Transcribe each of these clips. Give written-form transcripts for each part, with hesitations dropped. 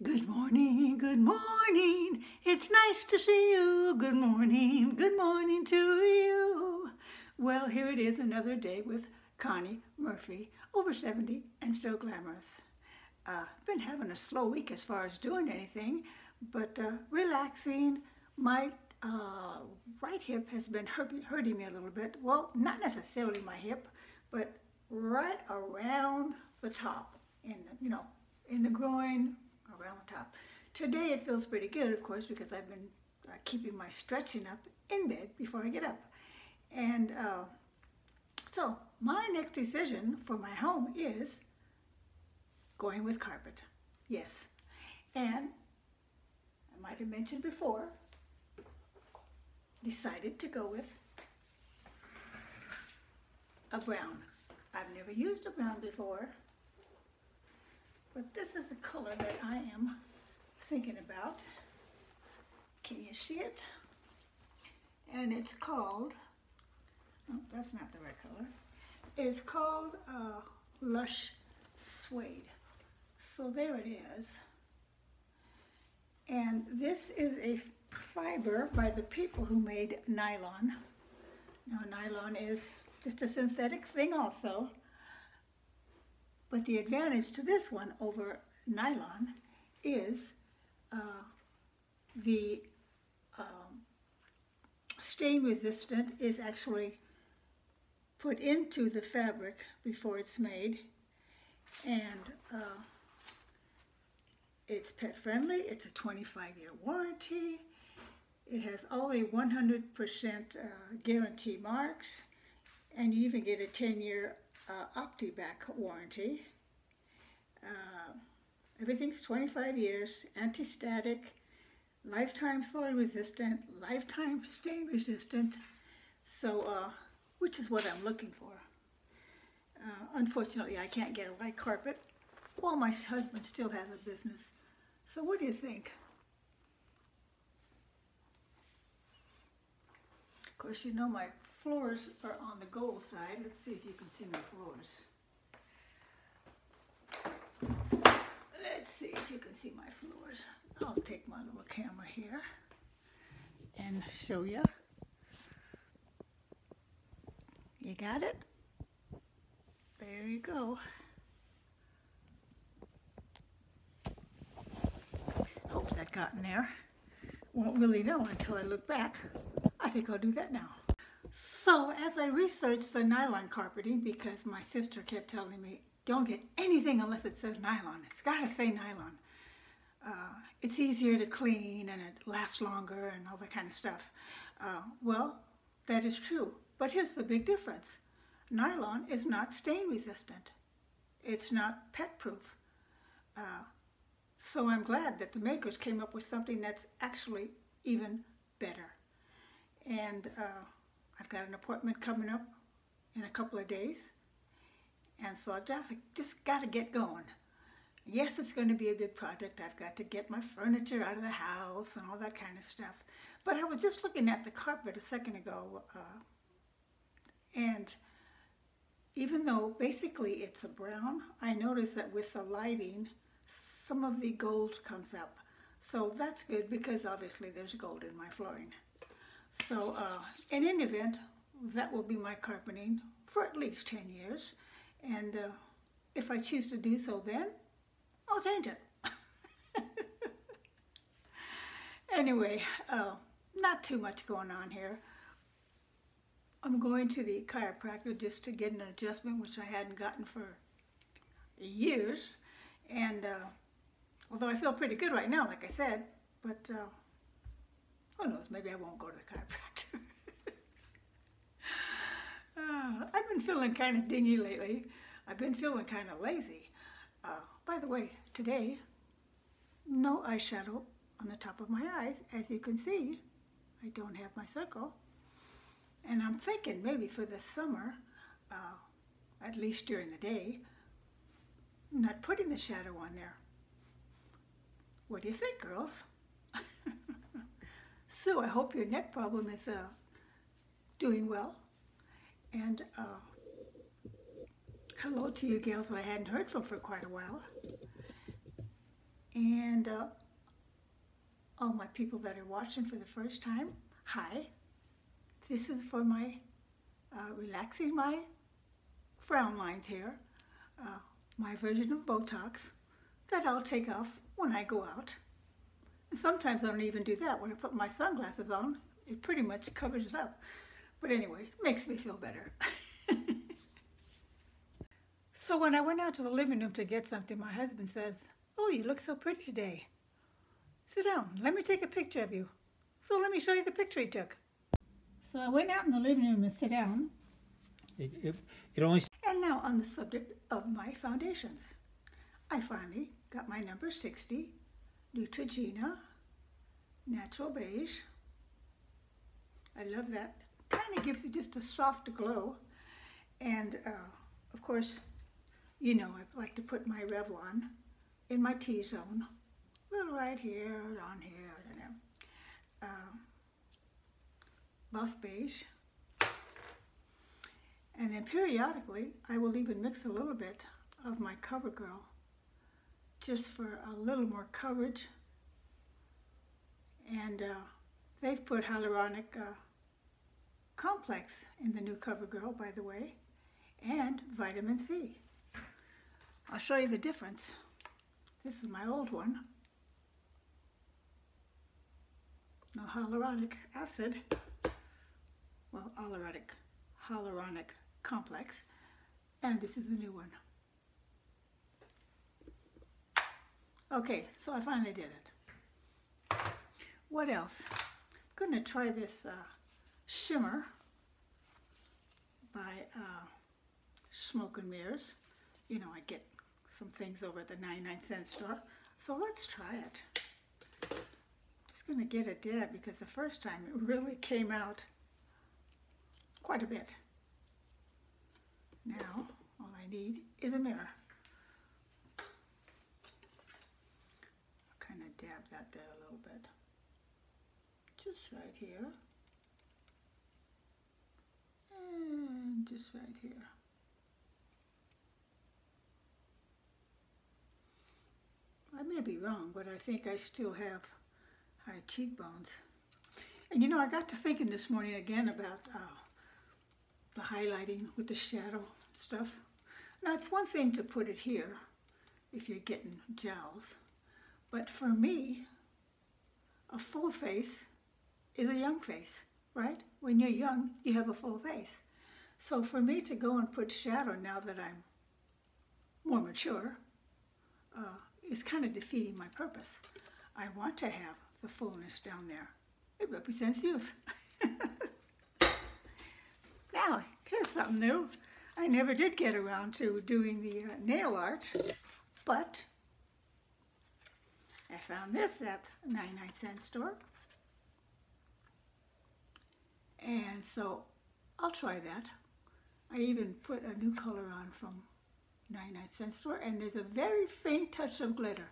Good morning, good morning. It's nice to see you. Good morning to you. Well, here it is another day with Connie Murphy, over 70 and still glamorous. Been having a slow week as far as doing anything, but relaxing. My right hip has been hurting me a little bit. Well, not necessarily my hip, but right around the top, in the groin, around the top. Today it feels pretty good, of course, because I've been keeping my stretching up in bed before I get up. And so my next decision for my home is going with carpet. Yes. And I might have mentioned before, decided to go with a brown. I've never used a brown before, but this is the color that I am thinking about. Can you see it? And it's called, oh, that's not the right color. It's called Lush Suede. So there it is. And this is a fiber by the people who made nylon. Now, nylon is just a synthetic thing also. But the advantage to this one over nylon is the stain resistant is actually put into the fabric before it's made, and it's pet friendly. It's a 25-year warranty. It has all the 100% guarantee marks, and you even get a 10-year OptiBack warranty. Everything's 25 years, anti-static, lifetime soil resistant, lifetime stain resistant, so which is what I'm looking for. Unfortunately, I can't get a white carpet while my husband still has a business. So what do you think? Of course, you know my floors are on the gold side. Let's see if you can see my floors. Let's see if you can see my floors. I'll take my little camera here and show you. You got it? There you go. Hope that got in there. Won't really know until I look back. I think I'll do that now. So as I researched the nylon carpeting, because my sister kept telling me, don't get anything unless it says nylon. It's got to say nylon. It's easier to clean and it lasts longer and all that kind of stuff. Well, that is true. But here's the big difference. Nylon is not stain resistant. It's not pet proof. So I'm glad that the makers came up with something that's actually even better. And I've got an appointment coming up in a couple of days. And so I've just got to get going. Yes, it's going to be a big project. I've got to get my furniture out of the house and all that kind of stuff. But I was just looking at the carpet a second ago, and even though basically it's a brown, I noticed that with the lighting, some of the gold comes up. So that's good because obviously there's gold in my flooring. So in any event, that will be my carpeting for at least 10 years. And if I choose to do so then, I'll change it. Anyway, not too much going on here. I'm going to the chiropractor just to get an adjustment, which I hadn't gotten for years. And although I feel pretty good right now, like I said, but who knows, maybe I won't go to the chiropractor. I've been feeling kind of dingy lately. I've been feeling kind of lazy. By the way, today, no eyeshadow on the top of my eyes. As you can see, I don't have my circle. And I'm thinking maybe for the summer, at least during the day, not putting the shadow on there. What do you think, girls? Sue, I hope your neck problem is doing well. And hello to you gals that I hadn't heard from for quite a while. And all my people that are watching for the first time, hi. This is for my relaxing my frown lines here, my version of Botox that I'll take off when I go out. And sometimes I don't even do that. When I put my sunglasses on, it pretty much covers it up. But anyway, it makes me feel better. So when I went out to the living room to get something, my husband says, "Oh, you look so pretty today. Sit down, let me take a picture of you." So let me show you the picture he took. So I went out in the living room and sat down. It only. And now on the subject of my foundations. I finally got my number 60, Neutrogena, Natural Beige. I love that. Kind of gives it just a soft glow. And of course, you know, I like to put my Revlon in my T-zone. A little right here, on here, you know. Buff beige. And then periodically, I will even mix a little bit of my CoverGirl just for a little more coverage. And they've put hyaluronic complex in the new CoverGirl, by the way, and vitamin C. I'll show you the difference. This is my old one. No hyaluronic acid. Well, hyaluronic complex. And this is the new one. Okay, so I finally did it. What else? I'm going to try this shimmer by Smoke and Mirrors. You know, I get some things over at the 99-cent store. So let's try it. Just going to get a dab because the first time it really came out quite a bit. Now, all I need is a mirror. Kind of dab that there a little bit. Just right here. And just right here. I may be wrong, but I think I still have high cheekbones. And you know, I got to thinking this morning again about the highlighting with the shadow stuff. Now, it's one thing to put it here if you're getting jowls, but for me, a full face is a young face, right? When you're young, you have a full face. So for me to go and put shadow now that I'm more mature is kind of defeating my purpose. I want to have the fullness down there. It represents youth. Now, here's something new. I never did get around to doing the nail art, but I found this at the 99-cent store. And so I'll try that. I even put a new color on from 99-cent store, and there's a very faint touch of glitter.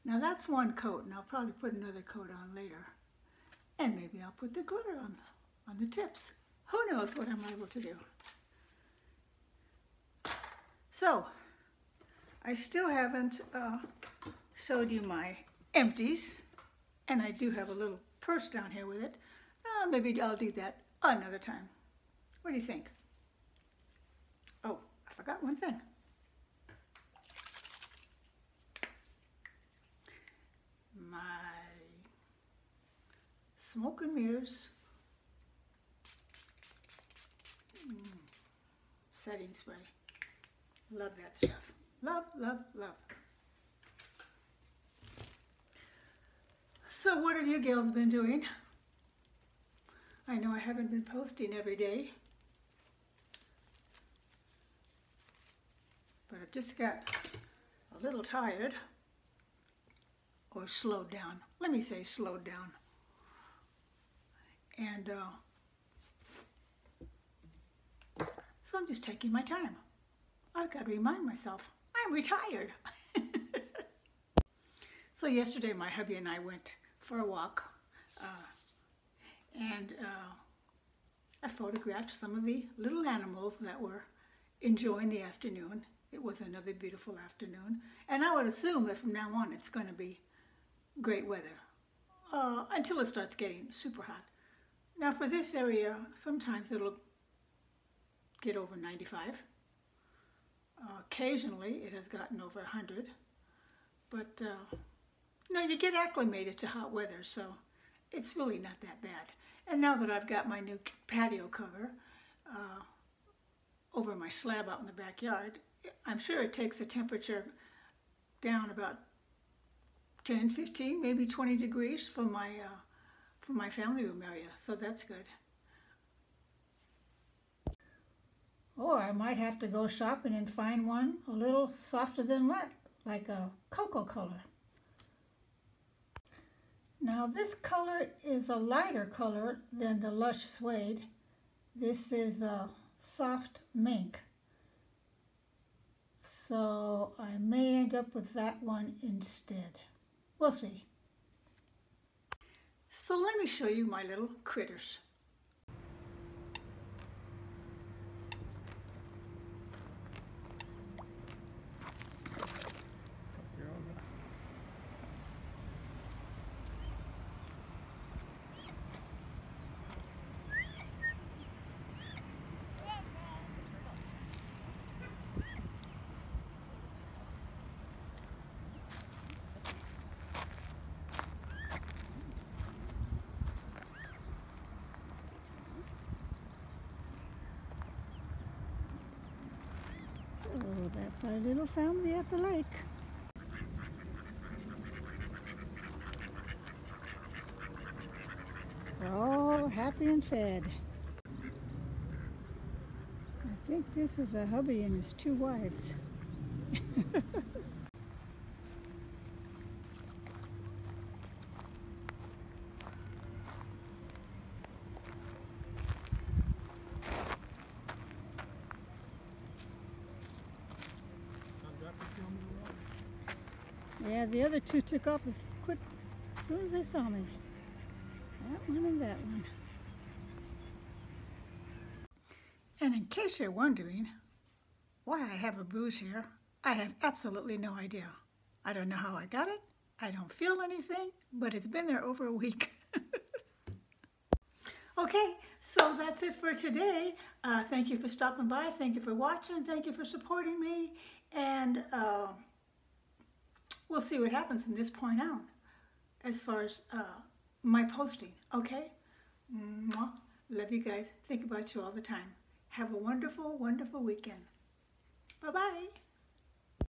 Now that's one coat, and I'll probably put another coat on later. And maybe I'll put the glitter on the tips. Who knows what I'm able to do. So, I still haven't showed you my empties, and I do have a little purse down here with it. Maybe I'll do that another time. What do you think? Oh, I forgot one thing. My Smoke and Mirrors setting spray. Love that stuff. Love, love, love. So what have you girls been doing? I know I haven't been posting every day, but I just got a little tired, or slowed down. Let me say slowed down. And so I'm just taking my time. I've got to remind myself, I'm retired. So yesterday my hubby and I went for a walk, and I photographed some of the little animals that were enjoying the afternoon. it was another beautiful afternoon. And I would assume that from now on it's going to be great weather until it starts getting super hot. Now for this area, sometimes it'll get over 95. Occasionally it has gotten over 100. But you get acclimated to hot weather, so it's really not that bad. And now that I've got my new patio cover over my slab out in the backyard, I'm sure it takes the temperature down about 10, 15, maybe 20 degrees for my family room area, so that's good. Or I might have to go shopping and find one a little softer than that, like a cocoa color. Now this color is a lighter color than the Lush Suede. This is a soft mink. So I may end up with that one instead. We'll see. So let me show you my little critters. Oh, that's our little family at the lake. We're all happy and fed. I think this is a hubby and his two wives. Yeah, the other two took off as quick as soon as they saw me. That one and that one. And in case you're wondering why I have a bruise here, I have absolutely no idea. I don't know how I got it. I don't feel anything, but it's been there over a week. Okay, so that's it for today. Thank you for stopping by. Thank you for watching. Thank you for supporting me. And we'll see what happens from this point on as far as my posting, okay? Mwah. Love you guys. Think about you all the time. Have a wonderful, wonderful weekend. Bye-bye.